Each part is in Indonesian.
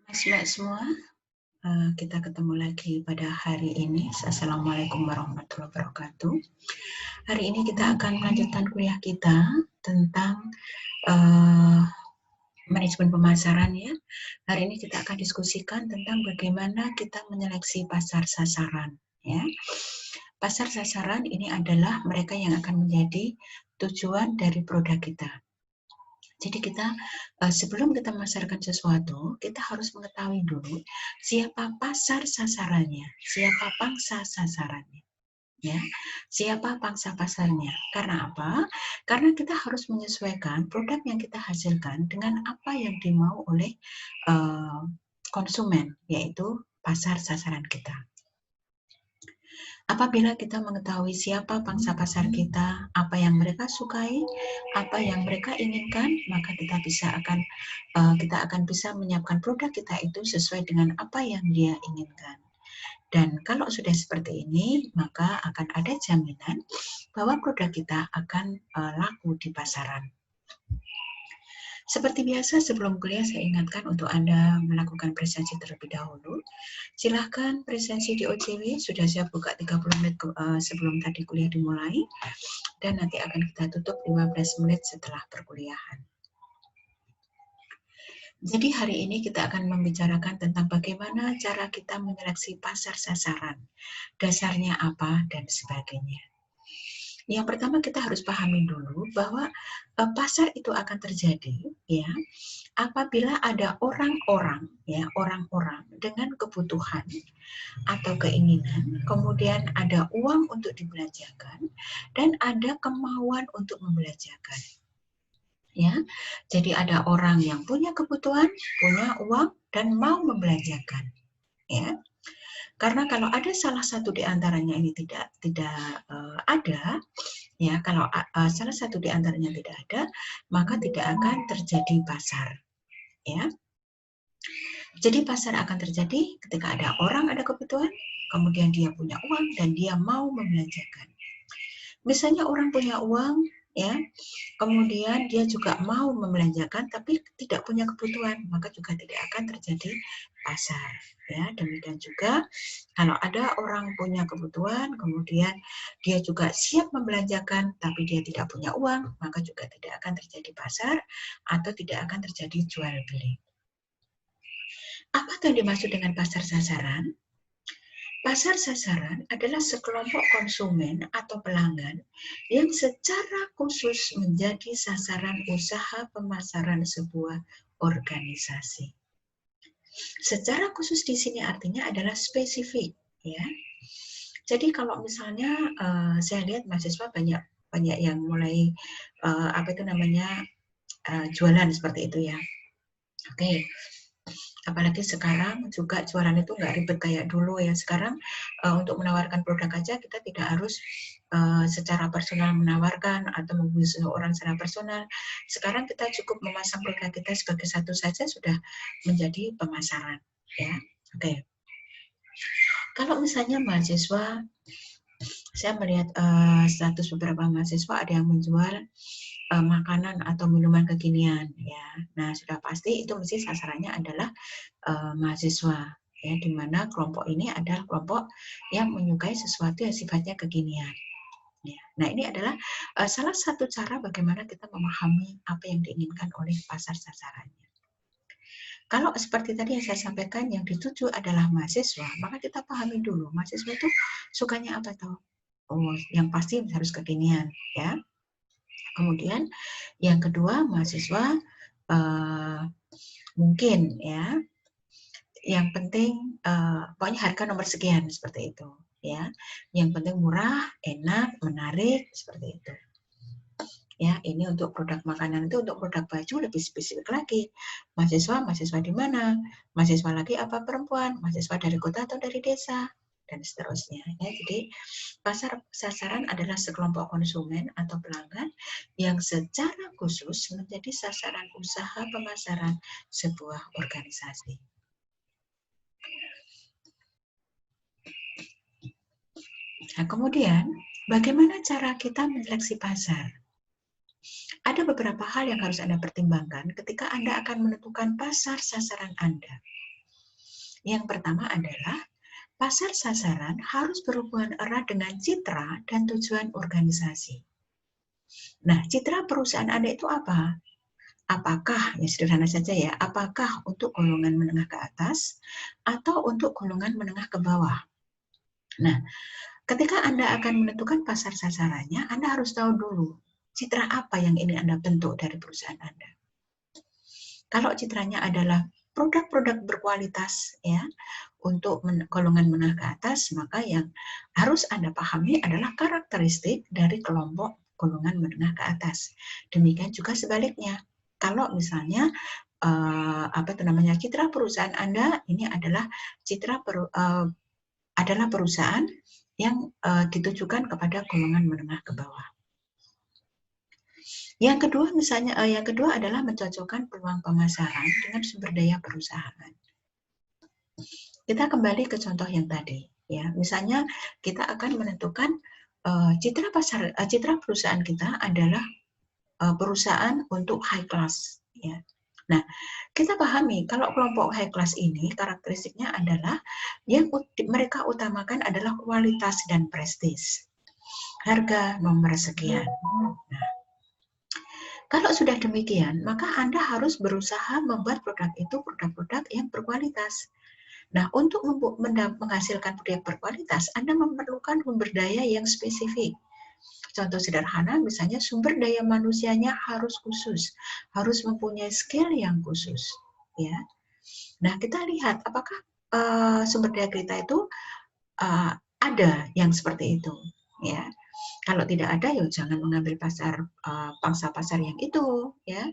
Mas semua, kita ketemu lagi pada hari ini. Assalamualaikum warahmatullahi wabarakatuh. Hari ini kita akan melanjutkan kuliah kita tentang manajemen pemasaran ya. Hari ini kita akan diskusikan tentang bagaimana kita menyeleksi pasar sasaran ya. Pasar sasaran ini adalah mereka yang akan menjadi tujuan dari produk kita. Jadi kita sebelum kita memasarkan sesuatu, kita harus mengetahui dulu siapa pasar sasarannya, siapa pangsa sasarannya, ya, siapa pangsa pasarnya. Karena apa? Karena kita harus menyesuaikan produk yang kita hasilkan dengan apa yang dimau oleh konsumen, yaitu pasar sasaran kita. Apabila kita mengetahui siapa pangsa pasar kita, apa yang mereka sukai, apa yang mereka inginkan, maka kita akan bisa menyiapkan produk kita itu sesuai dengan apa yang dia inginkan. Dan kalau sudah seperti ini, maka akan ada jaminan bahwa produk kita akan laku di pasaran. Seperti biasa, sebelum kuliah saya ingatkan untuk Anda melakukan presensi terlebih dahulu. Silahkan presensi di OJW, sudah saya buka 30 menit sebelum tadi kuliah dimulai, dan nanti akan kita tutup 15 menit setelah perkuliahan. Jadi hari ini kita akan membicarakan tentang bagaimana cara kita menyeleksi pasar sasaran, dasarnya apa, dan sebagainya. Yang pertama kita harus pahami dulu bahwa pasar itu akan terjadi ya apabila ada orang-orang dengan kebutuhan atau keinginan, kemudian ada uang untuk dibelanjakan dan ada kemauan untuk membelanjakan. Ya. Jadi ada orang yang punya kebutuhan, punya uang dan mau membelanjakan. Ya. Karena kalau ada salah satu di antaranya ini tidak ada, ya kalau salah satu di antaranya tidak ada, maka tidak akan terjadi pasar. Ya. Jadi pasar akan terjadi ketika ada orang ada kebutuhan, kemudian dia punya uang dan dia mau membelanjakan. Misalnya orang punya uang, ya, kemudian dia juga mau membelanjakan tapi tidak punya kebutuhan, maka juga tidak akan terjadi pasar. Ya, demikian juga kalau ada orang punya kebutuhan, kemudian dia juga siap membelanjakan tapi dia tidak punya uang, maka juga tidak akan terjadi pasar atau tidak akan terjadi jual beli. Apa yang dimaksud dengan pasar sasaran? Pasar sasaran adalah sekelompok konsumen atau pelanggan yang secara khusus menjadi sasaran usaha pemasaran sebuah organisasi. Secara khusus di sini artinya adalah spesifik, ya. Jadi kalau misalnya saya lihat mahasiswa banyak yang mulai jualan seperti itu ya. Oke. Apalagi sekarang juga jualan itu nggak ribet kayak dulu ya. Sekarang untuk menawarkan produk aja kita tidak harus secara personal menawarkan atau menghubungi seseorang secara personal. Sekarang kita cukup memasang produk kita sebagai satu saja sudah menjadi pemasaran. Ya, oke. Kalau misalnya mahasiswa, saya melihat status beberapa mahasiswa ada yang menjual makanan atau minuman kekinian ya. Nah, sudah pasti itu mesti sasarannya adalah mahasiswa ya, di mana kelompok ini adalah kelompok yang menyukai sesuatu yang sifatnya kekinian. Ya. Nah, ini adalah salah satu cara bagaimana kita memahami apa yang diinginkan oleh pasar sasarannya. Kalau seperti tadi yang saya sampaikan, yang dituju adalah mahasiswa, maka kita pahami dulu mahasiswa itu sukanya apa toh? Oh, yang pasti harus kekinian ya. Kemudian yang kedua mahasiswa mungkin ya yang penting pokoknya harga nomor sekian seperti itu ya. Yang penting murah, enak, menarik seperti itu. Ya, ini untuk produk makanan. Itu untuk produk baju lebih spesifik lagi. Mahasiswa di mana? Mahasiswa lagi apa perempuan? Mahasiswa dari kota atau dari desa? Dan seterusnya. Ya, jadi pasar sasaran adalah sekelompok konsumen atau pelanggan yang secara khusus menjadi sasaran usaha pemasaran sebuah organisasi. Nah, kemudian bagaimana cara kita menyeleksi pasar? Ada beberapa hal yang harus Anda pertimbangkan ketika Anda akan menentukan pasar sasaran Anda. Yang pertama adalah pasar sasaran harus berhubungan erat dengan citra dan tujuan organisasi. Nah, citra perusahaan Anda itu apa? Apakah, ya sederhana saja ya, apakah untuk golongan menengah ke atas atau untuk golongan menengah ke bawah? Nah, ketika Anda akan menentukan pasar sasarannya, Anda harus tahu dulu citra apa yang ini Anda bentuk dari perusahaan Anda. Kalau citranya adalah produk-produk berkualitas ya untuk golongan menengah ke atas, maka yang harus Anda pahami adalah karakteristik dari kelompok golongan menengah ke atas. Demikian juga sebaliknya. Kalau misalnya citra perusahaan Anda ini adalah adalah perusahaan yang ditujukan kepada golongan menengah ke bawah. Yang kedua adalah mencocokkan peluang pemasaran dengan sumber daya perusahaan. Kita kembali ke contoh yang tadi, ya. Misalnya kita akan menentukan citra perusahaan kita adalah perusahaan untuk high class, ya. Nah, kita pahami kalau kelompok high class ini karakteristiknya adalah yang mereka utamakan adalah kualitas dan prestis. Harga nomor sekian. Nah, kalau sudah demikian, maka Anda harus berusaha membuat produk itu produk-produk yang berkualitas. Nah, untuk menghasilkan produk berkualitas, Anda memerlukan sumber daya yang spesifik. Contoh sederhana, misalnya sumber daya manusianya harus khusus, harus mempunyai skill yang khusus. Ya. Nah, kita lihat apakah sumber daya kita itu ada yang seperti itu. Ya. Kalau tidak ada, ya jangan mengambil pangsa pasar yang itu, ya.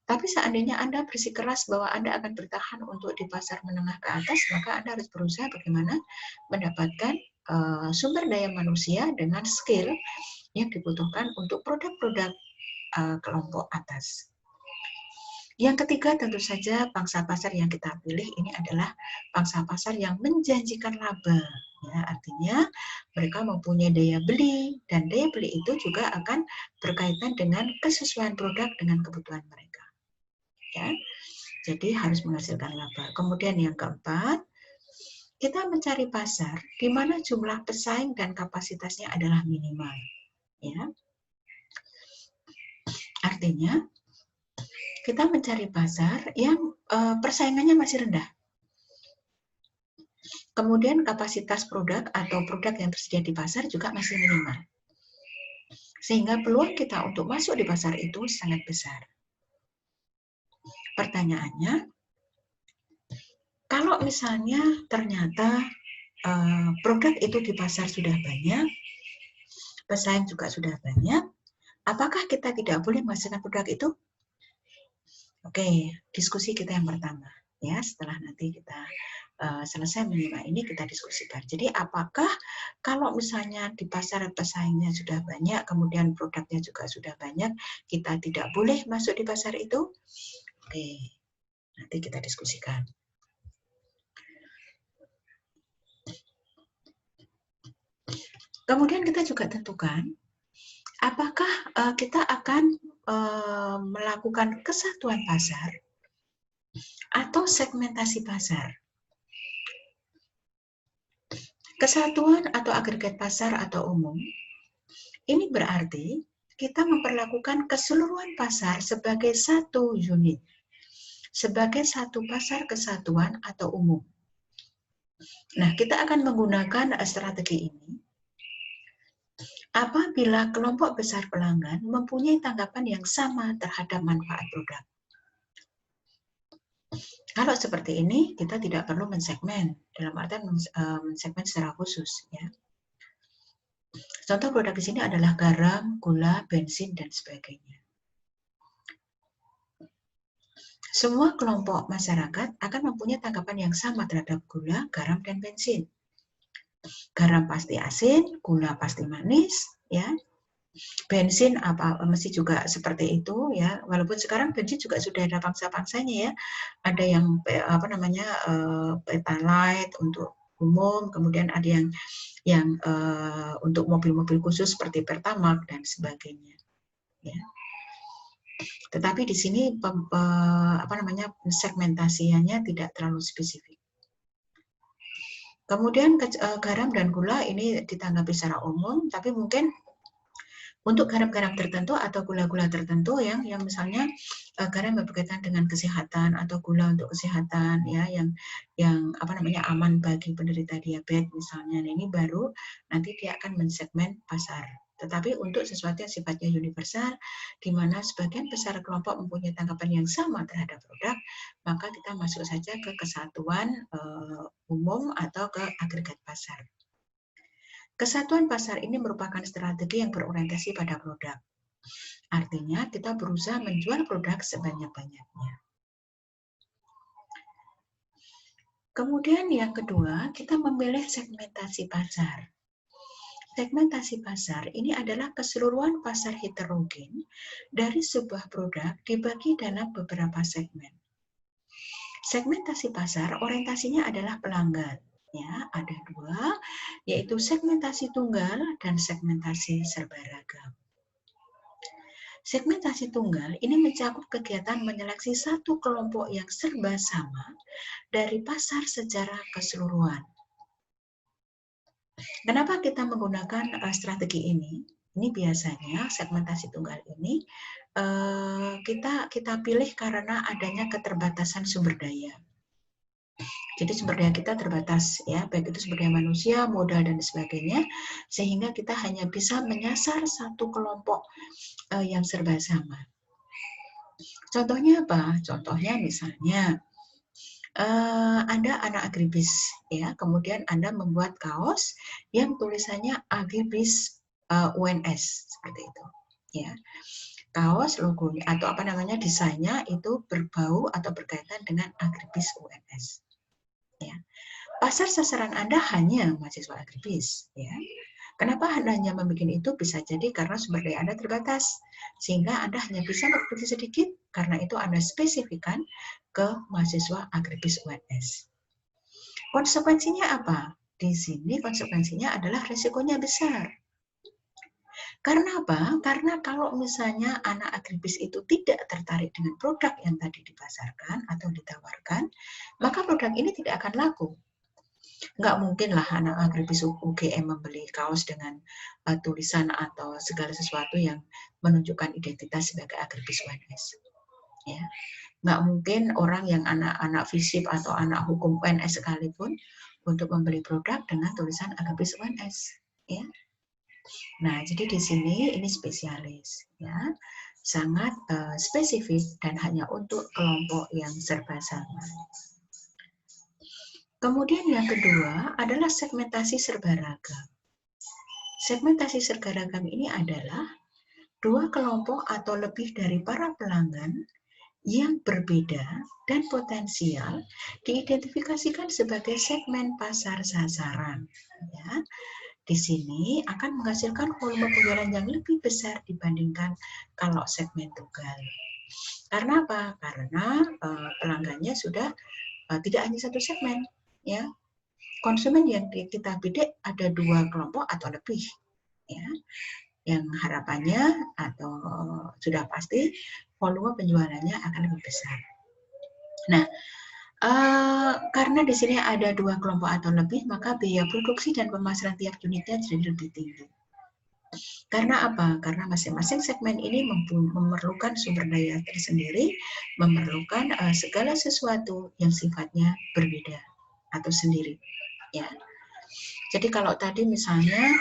Tapi seandainya Anda bersikeras bahwa Anda akan bertahan untuk di pasar menengah ke atas, maka Anda harus berusaha bagaimana mendapatkan sumber daya manusia dengan skill yang dibutuhkan untuk produk-produk kelompok atas. Yang ketiga, tentu saja pangsa pasar yang kita pilih ini adalah pangsa pasar yang menjanjikan laba. Ya, artinya mereka mempunyai daya beli, dan daya beli itu juga akan berkaitan dengan kesesuaian produk dengan kebutuhan mereka. Ya, jadi harus menghasilkan laba. Kemudian yang keempat, kita mencari pasar di mana jumlah pesaing dan kapasitasnya adalah minimal. Ya, artinya kita mencari pasar yang persaingannya masih rendah. Kemudian kapasitas produk atau produk yang tersedia di pasar juga masih minimal. Sehingga peluang kita untuk masuk di pasar itu sangat besar. Pertanyaannya, kalau misalnya ternyata produk itu di pasar sudah banyak, pesaing juga sudah banyak, apakah kita tidak boleh menghasilkan produk itu? Oke, diskusi kita yang pertama. Ya, setelah nanti kita selesai menyimak ini, kita diskusikan. Jadi, apakah kalau misalnya di pasar pesaingnya sudah banyak, kemudian produknya juga sudah banyak, kita tidak boleh masuk di pasar itu? Oke, nanti kita diskusikan. Kemudian kita juga tentukan, apakah kita akan melakukan kesatuan pasar atau segmentasi pasar. Kesatuan atau agregat pasar atau umum, ini berarti kita memperlakukan keseluruhan pasar sebagai satu unit, sebagai satu pasar kesatuan atau umum. Nah, kita akan menggunakan strategi ini apabila kelompok besar pelanggan mempunyai tanggapan yang sama terhadap manfaat produk. Kalau seperti ini, kita tidak perlu mensegmen, dalam artian mensegmen secara khusus. Ya. Contoh produk di sini adalah garam, gula, bensin, dan sebagainya. Semua kelompok masyarakat akan mempunyai tanggapan yang sama terhadap gula, garam, dan bensin. Garam pasti asin, gula pasti manis, ya. Bensin mesti juga seperti itu, ya. Walaupun sekarang bensin juga sudah ada pangsa-pangsanya, ya. Ada yang Pertalite untuk umum, kemudian ada yang untuk mobil-mobil khusus seperti Pertamax dan sebagainya, ya. Tetapi di sini segmentasinya tidak terlalu spesifik. Kemudian garam dan gula ini ditanggapi secara umum, tapi mungkin untuk garam-garam tertentu atau gula-gula tertentu yang misalnya garam berkaitan dengan kesehatan atau gula untuk kesehatan ya yang apa namanya aman bagi penderita diabetes misalnya. Nah, ini baru nanti dia akan mensegmen pasar. Tetapi untuk sesuatu yang sifatnya universal, di mana sebagian besar kelompok mempunyai tanggapan yang sama terhadap produk, maka kita masuk saja ke kesatuan umum atau ke agregat pasar. Kesatuan pasar ini merupakan strategi yang berorientasi pada produk. Artinya, kita berusaha menjual produk sebanyak-banyaknya. Kemudian yang kedua, kita memilih segmentasi pasar. Segmentasi pasar ini adalah keseluruhan pasar heterogen dari sebuah produk dibagi dalam beberapa segmen. Segmentasi pasar orientasinya adalah pelanggan. Ya, ada dua, yaitu segmentasi tunggal dan segmentasi serbaragam. Segmentasi tunggal ini mencakup kegiatan menyeleksi satu kelompok yang serba sama dari pasar secara keseluruhan. Kenapa kita menggunakan strategi ini? Ini biasanya segmentasi tunggal ini kita pilih karena adanya keterbatasan sumber daya. Jadi sumber daya kita terbatas ya, baik itu sumber daya manusia, modal dan sebagainya, sehingga kita hanya bisa menyasar satu kelompok yang serba sama. Contohnya apa? Contohnya misalnya Anda anak agribis ya, kemudian Anda membuat kaos yang tulisannya agribis UNS seperti itu ya. Kaos logonya atau apa namanya desainnya itu berbau atau berkaitan dengan agribis UNS. Ya. Pasar sasaran Anda hanya mahasiswa agribis ya. Kenapa Anda hanya membuat itu? Bisa jadi karena sumber daya Anda terbatas, sehingga Anda hanya bisa berproduksi sedikit, karena itu Anda spesifikan ke mahasiswa agribis UNS. Konsekuensinya apa? Di sini konsekuensinya adalah risikonya besar. Karena apa? Karena kalau misalnya anak agribis itu tidak tertarik dengan produk yang tadi dipasarkan atau ditawarkan, maka produk ini tidak akan laku. Nggak mungkin lah anak agribis UGM membeli kaos dengan tulisan atau segala sesuatu yang menunjukkan identitas sebagai agribis UNS. Ya. Nggak mungkin orang yang anak-anak FISIP atau anak hukum UNS sekalipun untuk membeli produk dengan tulisan agribis UNS. Ya. Nah, jadi di sini ini spesialis, ya, sangat spesifik dan hanya untuk kelompok yang serba sama. Kemudian yang kedua adalah segmentasi serbaragam. Segmentasi serbaragam ini adalah dua kelompok atau lebih dari para pelanggan yang berbeda dan potensial diidentifikasikan sebagai segmen pasar sasaran. Ya, di sini akan menghasilkan volume penjualan yang lebih besar dibandingkan kalau segmen tunggal. Karena apa? Karena pelanggannya sudah tidak hanya satu segmen, ya. Konsumen yang kita bidik ada dua kelompok atau lebih, ya. Yang harapannya atau sudah pasti volume penjualannya akan lebih besar. Nah, karena di sini ada dua kelompok atau lebih, maka biaya produksi dan pemasaran tiap unitnya jadi lebih tinggi. Karena apa? Karena masing-masing segmen ini memerlukan sumber daya tersendiri, memerlukan segala sesuatu yang sifatnya berbeda atau sendiri. Ya. Jadi kalau tadi misalnya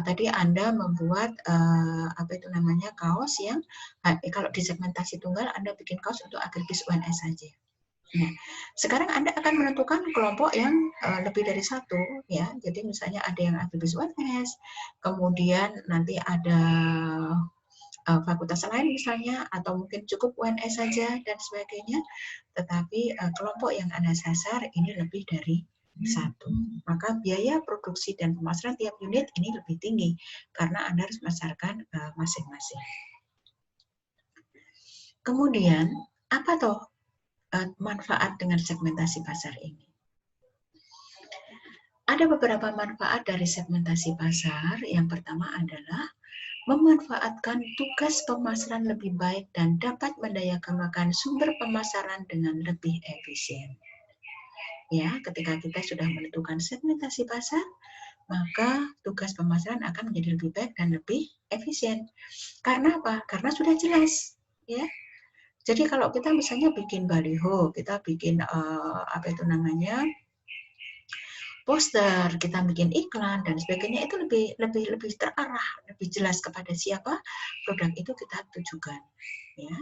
tadi Anda membuat apa itu namanya kaos yang kalau di segmentasi tunggal Anda bikin kaos untuk agribis UNS saja. Nah, sekarang Anda akan menentukan kelompok yang lebih dari satu, ya. Jadi misalnya ada yang agribis UNS, kemudian nanti ada fakultas lain misalnya, atau mungkin cukup UNS saja dan sebagainya. Tetapi kelompok yang Anda sasar ini lebih dari satu. Maka biaya produksi dan pemasaran tiap unit ini lebih tinggi karena Anda harus memasarkan masing-masing. Kemudian, apa toh manfaat dengan segmentasi pasar ini? Ada beberapa manfaat dari segmentasi pasar. Yang pertama adalah memanfaatkan tugas pemasaran lebih baik dan dapat mendayakan sumber pemasaran dengan lebih efisien. Ya, ketika kita sudah menentukan segmentasi pasar, maka tugas pemasaran akan menjadi lebih baik dan lebih efisien. Karena apa? Karena sudah jelas, ya. Jadi kalau kita misalnya bikin baliho, kita bikin apa itu namanya, poster, kita bikin iklan dan sebagainya, itu lebih terarah, lebih jelas kepada siapa produk itu kita tujukan, ya.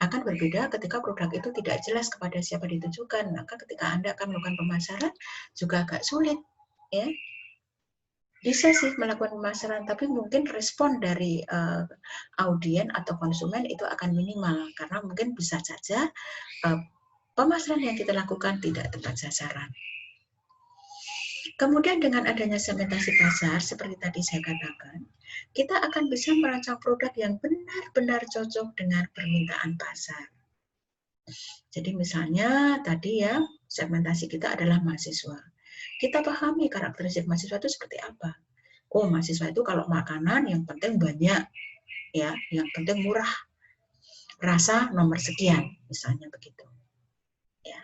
Akan berbeda ketika produk itu tidak jelas kepada siapa ditujukan, maka ketika Anda akan melakukan pemasaran juga agak sulit, ya. Bisa sih melakukan pemasaran, tapi mungkin respon dari audien atau konsumen itu akan minimal, karena mungkin bisa saja pemasaran yang kita lakukan tidak tepat sasaran. Kemudian dengan adanya segmentasi pasar, seperti tadi saya katakan, kita akan bisa merancang produk yang benar-benar cocok dengan permintaan pasar. Jadi misalnya tadi ya, segmentasi kita adalah mahasiswa. Kita pahami karakteristik mahasiswa itu seperti apa. Oh, mahasiswa itu kalau makanan yang penting banyak, ya, yang penting murah, rasa nomor sekian, misalnya begitu. Ya.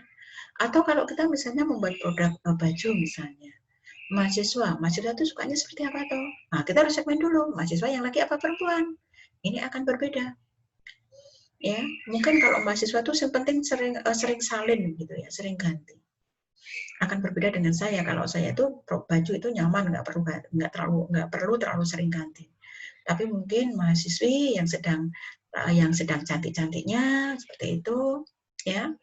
Atau kalau kita misalnya membuat produk baju misalnya, mahasiswa itu sukanya seperti apa tuh? Nah, kita harus segmen dulu, mahasiswa yang laki apa perempuan. Ini akan berbeda. Ya, mungkin kalau mahasiswa itu yang penting sering salin gitu ya, sering ganti. Akan berbeda dengan saya. Kalau saya itu baju itu nyaman, nggak perlu terlalu sering ganti. Tapi mungkin mahasiswi yang sedang cantik-cantiknya seperti itu, ya,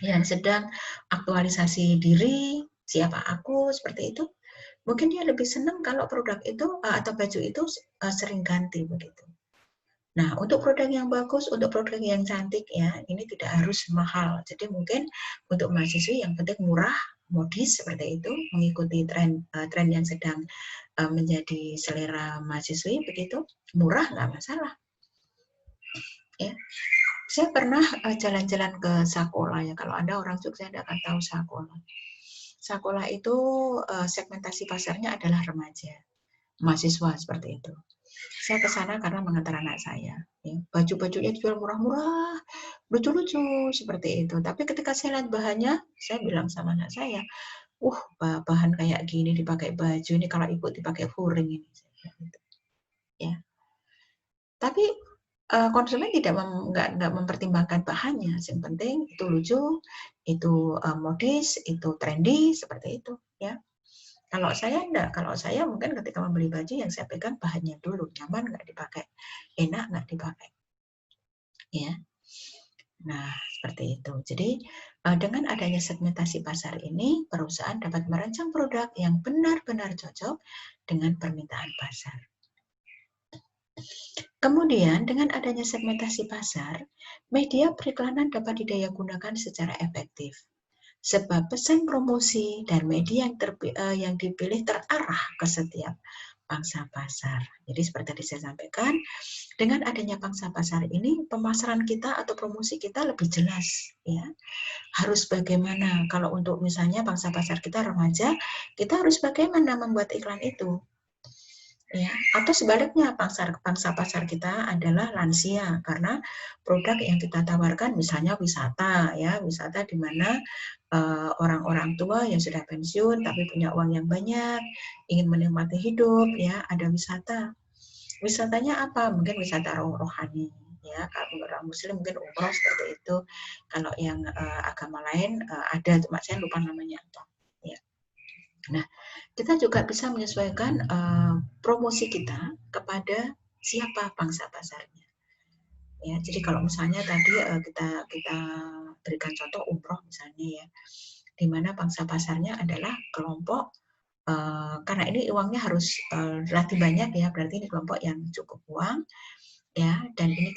yang sedang aktualisasi diri, siapa aku seperti itu, mungkin dia lebih senang kalau produk itu atau baju itu sering ganti begitu. Nah, untuk produk yang bagus, untuk produk yang cantik ya, ini tidak harus mahal. Jadi mungkin untuk mahasiswi yang penting murah, modis seperti itu, mengikuti tren yang sedang menjadi selera mahasiswi begitu, murah nggak masalah. Ya, saya pernah jalan-jalan ke Sakola ya. Kalau Anda orang Jogja, Anda akan tahu Sakola. Sakola itu segmentasi pasarnya adalah remaja, mahasiswa seperti itu. Saya ke sana karena mengantar anak saya. Ya. Baju-bajunya dijual murah-murah, lucu-lucu seperti itu. Tapi ketika saya lihat bahannya, saya bilang sama anak saya, bahan kayak gini dipakai baju ini kalau ibu dipakai furing ini. Ya. Tapi konsumen nggak mempertimbangkan bahannya. Yang penting itu lucu, itu modis, itu trendy seperti itu. Ya. Kalau saya enggak, kalau saya mungkin ketika membeli baju yang saya pegang bahannya dulu, nyaman nggak dipakai, enak nggak dipakai, ya. Nah, seperti itu. Jadi dengan adanya segmentasi pasar ini, perusahaan dapat merancang produk yang benar-benar cocok dengan permintaan pasar. Kemudian dengan adanya segmentasi pasar, media periklanan dapat didayagunakan secara efektif. Sebab pesan promosi dan media yang dipilih terarah ke setiap pangsa pasar. Jadi seperti tadi saya sampaikan, dengan adanya pangsa pasar ini, pemasaran kita atau promosi kita lebih jelas. Ya. Harus bagaimana, kalau untuk misalnya pangsa pasar kita remaja, kita harus bagaimana membuat iklan itu. Ya, atau sebaliknya pangsa pasar kita adalah lansia karena produk yang kita tawarkan misalnya wisata ya, wisata di mana orang-orang tua yang sudah pensiun tapi punya uang yang banyak, ingin menikmati hidup ya, ada wisata. Wisatanya apa? Mungkin wisata rohani ya, kalau orang muslim mungkin umroh seperti itu. Kalau yang agama lain ada, cuma saya lupa namanya apa. Ya. Nah, kita juga bisa menyesuaikan promosi kita kepada siapa pangsa pasarnya. Ya, jadi kalau misalnya tadi kita berikan contoh umroh misalnya ya, di mana pangsa pasarnya adalah kelompok karena ini uangnya harus relatif banyak ya, berarti ini kelompok yang cukup uang. Ya, dan ini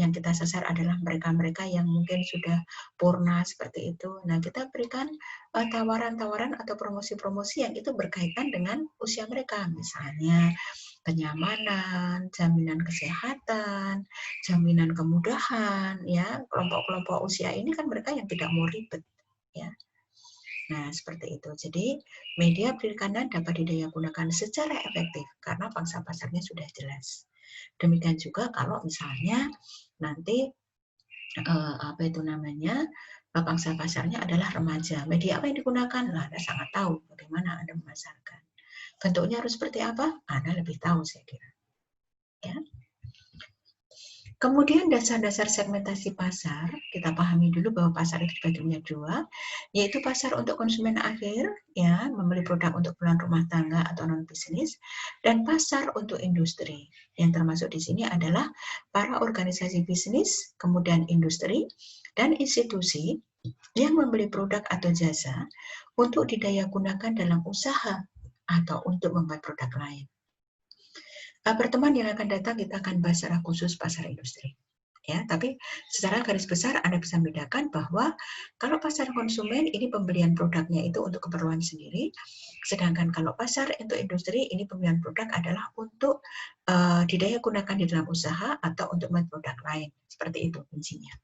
yang kita sasar adalah mereka-mereka yang mungkin sudah purna seperti itu. Nah, kita berikan tawaran-tawaran atau promosi-promosi yang itu berkaitan dengan usia mereka, misalnya kenyamanan, jaminan kesehatan, jaminan kemudahan, ya. Kelompok-kelompok usia ini kan mereka yang tidak mau ribet, ya. Nah, seperti itu. Jadi, media perikanan dapat didayagunakan secara efektif karena pangsa pasarnya sudah jelas. Demikian juga kalau misalnya nanti apa itu namanya, pangsa pasarnya adalah remaja. Media apa yang digunakan? Nah, Anda sangat tahu bagaimana Anda memasarkan. Bentuknya harus seperti apa? Anda lebih tahu, saya kira. Ya. Kemudian dasar-dasar segmentasi pasar, kita pahami dulu bahwa pasar itu dibagi menjadi dua, yaitu pasar untuk konsumen akhir, ya, membeli produk untuk keperluan rumah tangga atau non bisnis, dan pasar untuk industri. Yang termasuk di sini adalah para organisasi bisnis, kemudian industri, dan institusi yang membeli produk atau jasa untuk didaya gunakan dalam usaha atau untuk membuat produk lain. Pertemuan yang akan datang kita akan bahas secara khusus pasar industri. Ya, tapi secara garis besar Anda bisa membedakan bahwa kalau pasar konsumen ini pembelian produknya itu untuk keperluan sendiri, sedangkan kalau pasar untuk industri ini pembelian produk adalah untuk didaya gunakan di dalam usaha atau untuk membuat produk lain. Seperti itu kuncinya.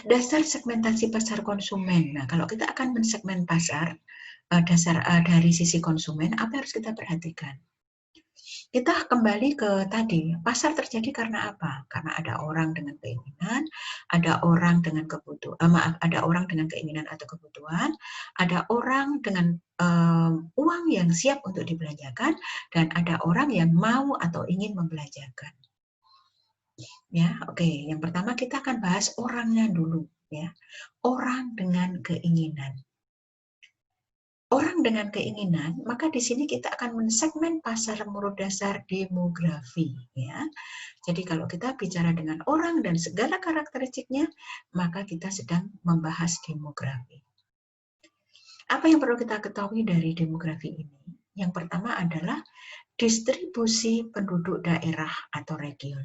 Dasar segmentasi pasar konsumen. Nah, kalau kita akan mensegmen pasar dari sisi konsumen, apa yang harus kita perhatikan? Kita kembali ke tadi, pasar terjadi karena apa? Karena ada orang dengan keinginan, ada orang dengan ada orang dengan keinginan atau kebutuhan, ada orang dengan uang yang siap untuk dibelanjakan, dan ada orang yang mau atau ingin membelanjakan. Ya, oke. Yang pertama kita akan bahas orangnya dulu, ya. Orang dengan keinginan. Orang dengan keinginan, maka di sini kita akan mensegmen pasar menurut dasar demografi, ya. Jadi kalau kita bicara dengan orang dan segala karakteristiknya, maka kita sedang membahas demografi. Apa yang perlu kita ketahui dari demografi ini? Yang pertama adalah distribusi penduduk daerah atau region.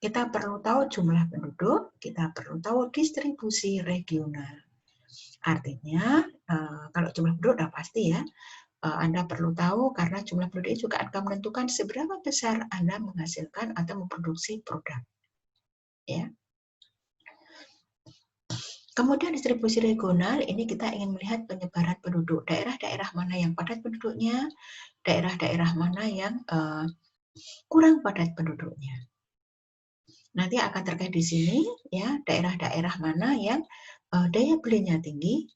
Kita perlu tahu jumlah penduduk, kita perlu tahu distribusi regional. Artinya, kalau jumlah penduduk sudah pasti ya, Anda perlu tahu karena jumlah penduduk juga akan menentukan seberapa besar Anda menghasilkan atau memproduksi produk. Ya. Kemudian distribusi regional, ini kita ingin melihat penyebaran penduduk. Daerah-daerah mana yang padat penduduknya, daerah-daerah mana yang kurang padat penduduknya. Nanti akan terkait di sini, ya, daerah-daerah mana yang daya belinya tinggi,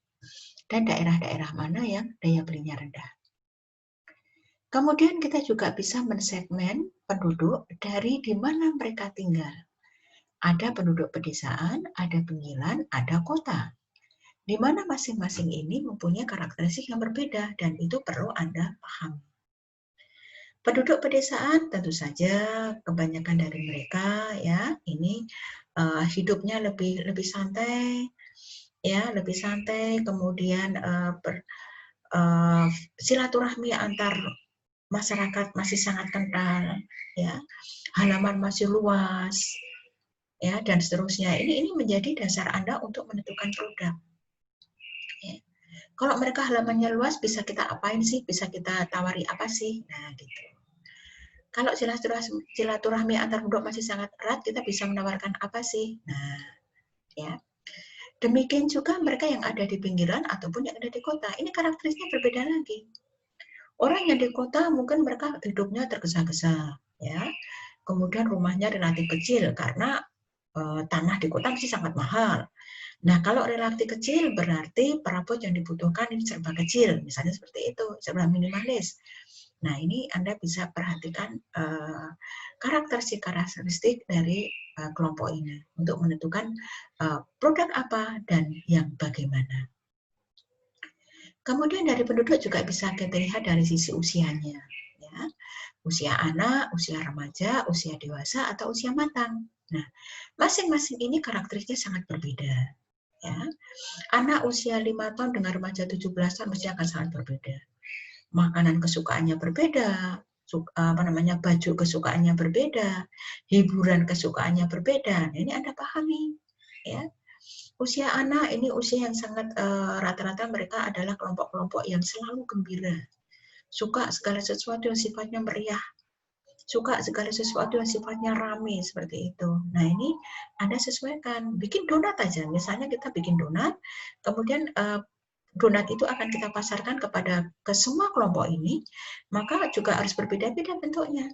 dan daerah-daerah mana yang daya belinya rendah. Kemudian kita juga bisa mensegmen penduduk dari di mana mereka tinggal. Ada penduduk pedesaan, ada pinggiran, ada kota. Di mana masing-masing ini mempunyai karakteristik yang berbeda dan itu perlu Anda pahami. Penduduk pedesaan tentu saja kebanyakan dari mereka ya ini hidupnya lebih santai, ya lebih santai, kemudian silaturahmi antar masyarakat masih sangat kental, ya halaman masih luas, ya dan seterusnya. Ini menjadi dasar Anda untuk menentukan produk. Ya. Kalau mereka halamannya luas, bisa kita apain sih? Bisa kita tawari apa sih? Nah gitu. Kalau silaturahmi antar penduduk masih sangat erat, kita bisa menawarkan apa sih? Nah, ya. Demikian juga mereka yang ada di pinggiran ataupun yang ada di kota. Ini karakteristiknya berbeda lagi. Orang yang di kota mungkin mereka hidupnya tergesa-gesa, ya. Kemudian rumahnya relatif kecil karena tanah di kota masih sangat mahal. Nah, kalau relatif kecil berarti perabot yang dibutuhkan ini serba kecil, misalnya seperti itu, serba minimalis. Nah, ini Anda bisa perhatikan karakteristik dari kelompok ini untuk menentukan produk apa dan yang bagaimana. Kemudian dari penduduk juga bisa kita lihat dari sisi usianya, ya. Usia anak, usia remaja, usia dewasa, atau usia matang. Nah, masing-masing ini karakteristiknya sangat berbeda. Ya. Anak usia 5 tahun dengan remaja 17 tahun mesti akan sangat berbeda. Makanan kesukaannya berbeda, baju kesukaannya berbeda, hiburan kesukaannya berbeda. Nah, ini Anda pahami, ya. Usia anak ini usia yang sangat rata-rata mereka adalah kelompok-kelompok yang selalu gembira, suka segala sesuatu yang sifatnya meriah, suka segala sesuatu yang sifatnya rame seperti itu. Nah ini Anda sesuaikan, bikin donat aja, misalnya kita bikin donat, kemudian donat itu akan kita pasarkan ke semua kelompok ini, maka juga harus berbeda-beda bentuknya.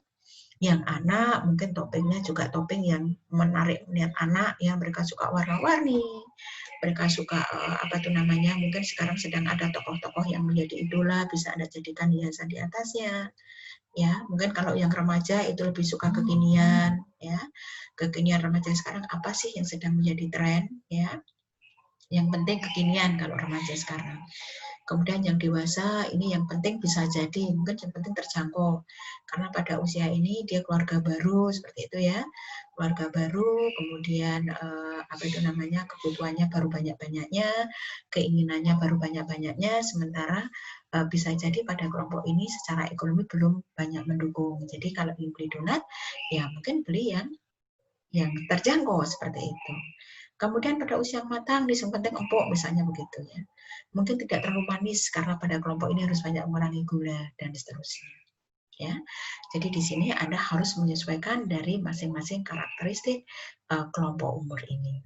Yang anak mungkin topengnya juga topeng yang menarik minat anak, ya mereka suka warna-warni, mereka suka apa tuh namanya, mungkin sekarang sedang ada tokoh-tokoh yang menjadi idola, bisa Anda jadikan hiasan di atasnya. Ya, mungkin kalau yang remaja itu lebih suka kekinian, ya. Kekinian remaja sekarang apa sih yang sedang menjadi tren, ya. Yang penting kekinian kalau remaja sekarang. Kemudian yang dewasa ini yang penting bisa jadi, mungkin yang penting terjangkau. Karena pada usia ini dia keluarga baru seperti itu ya. Keluarga baru, kemudian apa itu namanya, kebutuhannya baru banyak-banyaknya, keinginannya baru banyak-banyaknya, sementara bisa jadi pada kelompok ini secara ekonomi belum banyak mendukung. Jadi kalau ingin beli donat, ya mungkin beli yang terjangkau seperti itu. Kemudian pada usia matang, yang penting empuk misalnya begitu ya. Mungkin tidak terlalu manis karena pada kelompok ini harus banyak mengurangi gula dan seterusnya. Ya, jadi di sini Anda harus menyesuaikan dari masing-masing karakteristik kelompok umur ini.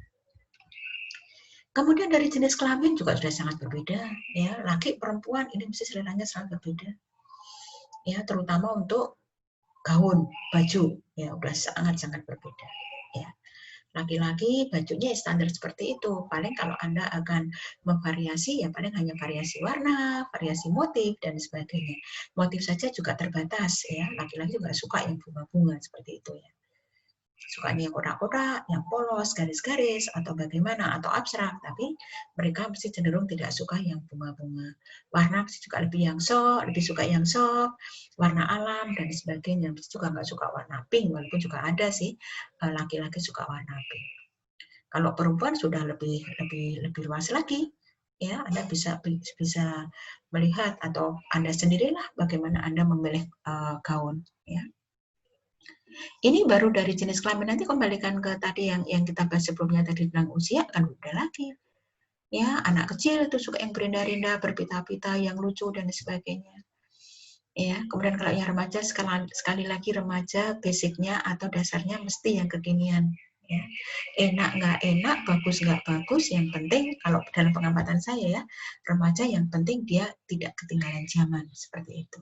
Kemudian dari jenis kelamin juga sudah sangat berbeda, ya. Laki perempuan ini mesti seleranya sangat berbeda, ya, terutama untuk gaun, baju, ya, udah sangat-sangat berbeda, ya. Laki-laki bajunya standar seperti itu. Paling kalau Anda akan memvariasi, ya paling hanya variasi warna, variasi motif, dan sebagainya. Motif saja juga terbatas, ya. Laki-laki juga suka yang bunga-bunga seperti itu, ya. Sukanya yang kotak-kotak, yang polos, garis-garis, atau bagaimana, atau abstrak. Tapi mereka mesti cenderung tidak suka yang bunga-bunga. Warna mesti juga lebih suka yang soft, warna alam, dan sebagainya. Mesti juga nggak suka warna pink, walaupun juga ada sih laki-laki suka warna pink. Kalau perempuan sudah lebih luas lagi, ya Anda bisa melihat atau Anda sendirilah bagaimana Anda memilih gaun, ya. Ini baru dari jenis kelamin, nanti kembalikan ke tadi yang kita bahas sebelumnya tadi tentang usia, kan udah lagi. Ya, anak kecil itu suka yang berindah-indah, berpita-pita, yang lucu dan sebagainya. Ya, kemudian kalau yang remaja sekali lagi remaja basicnya atau dasarnya mesti yang kekinian. Ya. Enak nggak enak, bagus nggak bagus, yang penting kalau dalam pengamatan saya ya, remaja yang penting dia tidak ketinggalan zaman seperti itu.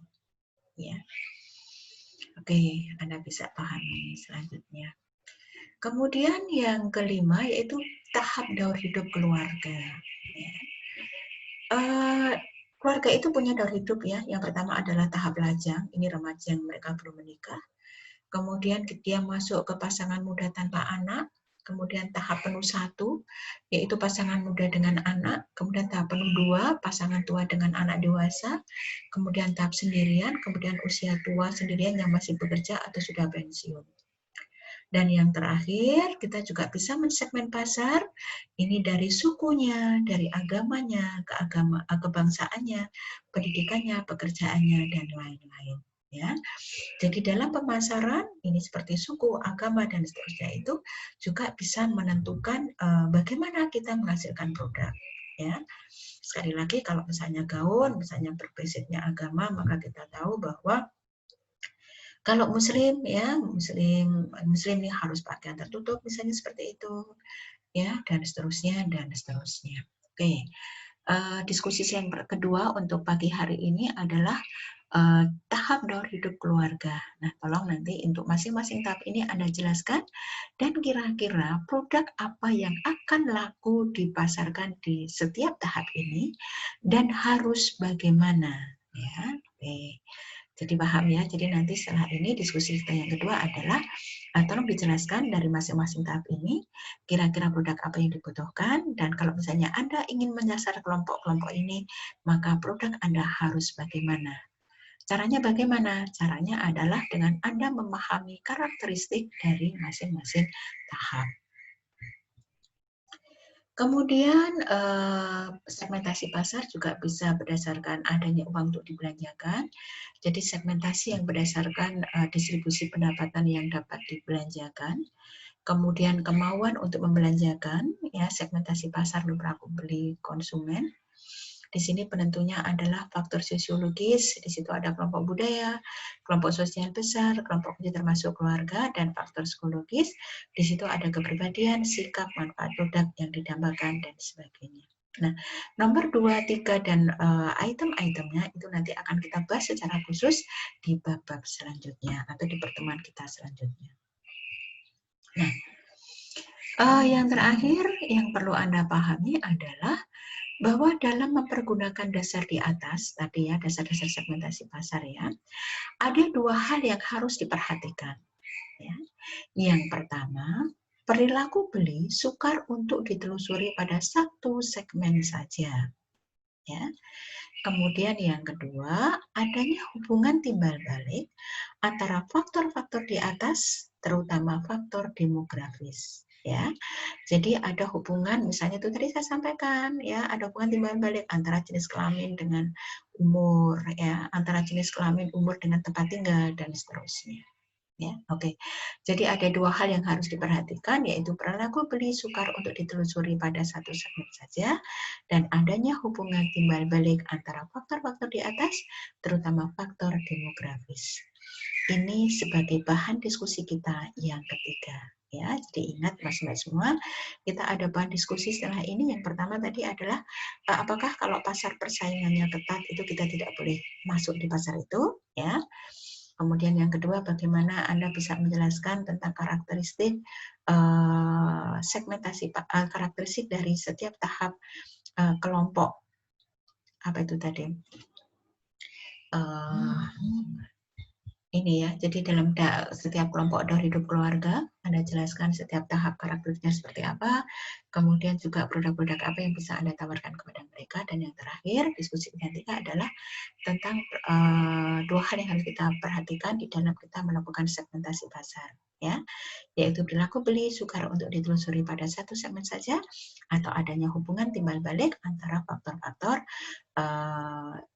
Ya. Oke, Anda bisa pahami selanjutnya. Kemudian yang kelima yaitu tahap daur hidup keluarga. Ya. Keluarga itu punya daur hidup ya. Yang pertama adalah tahap lajang, ini remaja yang mereka belum menikah. Kemudian dia masuk ke pasangan muda tanpa anak. Kemudian tahap penuh 1, yaitu pasangan muda dengan anak. Kemudian tahap penuh 2, pasangan tua dengan anak dewasa. Kemudian tahap sendirian, kemudian usia tua sendirian yang masih bekerja atau sudah pensiun. Dan yang terakhir, kita juga bisa mensegmen pasar, ini dari sukunya, dari agamanya, kebangsaannya, pendidikannya, pekerjaannya, dan lain-lain. Ya, jadi dalam pemasaran ini seperti suku, agama, dan seterusnya itu juga bisa menentukan bagaimana kita menghasilkan produk. Ya, sekali lagi kalau misalnya gaun, misalnya berbasicnya agama, maka kita tahu bahwa kalau muslim ya, muslim ini harus pakaian tertutup misalnya seperti itu, ya, dan seterusnya dan seterusnya. Oke. Diskusi yang kedua untuk pagi hari ini adalah tahap daur hidup keluarga. Nah, tolong nanti untuk masing-masing tahap ini Anda jelaskan dan kira-kira produk apa yang akan laku dipasarkan di setiap tahap ini dan harus bagaimana, ya. Oke. Jadi paham ya. Jadi nanti setelah ini diskusi kita yang kedua adalah tolong dijelaskan dari masing-masing tahap ini kira-kira produk apa yang dibutuhkan, dan kalau misalnya Anda ingin menyasar kelompok-kelompok ini, maka produk Anda harus bagaimana. Caranya bagaimana? Caranya adalah dengan Anda memahami karakteristik dari masing-masing tahap. Kemudian segmentasi pasar juga bisa berdasarkan adanya uang untuk dibelanjakan. Jadi segmentasi yang berdasarkan distribusi pendapatan yang dapat dibelanjakan. Kemudian kemauan untuk membelanjakan, ya, segmentasi pasar perilaku beli konsumen. Di sini penentunya adalah faktor sosiologis, di situ ada kelompok budaya, kelompok sosial besar, kelompok kecil termasuk keluarga, dan faktor psikologis. Di situ ada kepribadian, sikap, manfaat produk yang didambakan, dan sebagainya. Nah, nomor 2, 3, dan item-itemnya itu nanti akan kita bahas secara khusus di bab-bab selanjutnya atau di pertemuan kita selanjutnya. Nah, yang terakhir yang perlu Anda pahami adalah bahwa dalam mempergunakan dasar di atas, tadi ya, dasar-dasar segmentasi pasar ya, ada dua hal yang harus diperhatikan. Ya. Yang pertama, perilaku beli sukar untuk ditelusuri pada satu segmen saja. Ya. Kemudian yang kedua, adanya hubungan timbal balik antara faktor-faktor di atas, terutama faktor demografis. Ya, jadi ada hubungan, misalnya itu tadi saya sampaikan, ya, ada hubungan timbal balik antara jenis kelamin dengan umur, ya, antara jenis kelamin, umur dengan tempat tinggal dan seterusnya. Ya, oke. Jadi ada dua hal yang harus diperhatikan, yaitu perilaku beli sukar untuk ditelusuri pada satu segmen saja, dan adanya hubungan timbal balik antara faktor-faktor di atas, terutama faktor demografis. Ini sebagai bahan diskusi kita yang ketiga. Ya, jadi ingat mas-mas semua, kita ada bahan diskusi setelah ini. Yang pertama tadi adalah apakah kalau pasar persaingannya ketat itu kita tidak boleh masuk di pasar itu, ya. Kemudian yang kedua, bagaimana Anda bisa menjelaskan tentang karakteristik segmentasi karakteristik dari setiap tahap kelompok, apa itu tadi? Ini ya, jadi dalam setiap kelompok outdoor hidup keluarga, Anda jelaskan setiap tahap karakteristiknya seperti apa, kemudian juga produk-produk apa yang bisa Anda tawarkan kepada mereka, dan yang terakhir, diskusi identik adalah tentang dua hal yang harus kita perhatikan di dalam kita melakukan segmentasi pasar, ya, yaitu perilaku beli sukar untuk ditelusuri pada satu segmen saja, atau adanya hubungan timbal balik antara faktor-faktor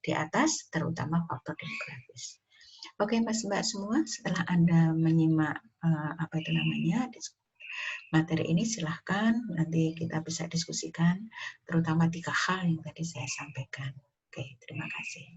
di atas, terutama faktor demografis. Oke, Mas Mbak semua, setelah Anda menyimak apa itu namanya materi ini, silahkan nanti kita bisa diskusikan, terutama 3 hal yang tadi saya sampaikan. Oke, terima kasih.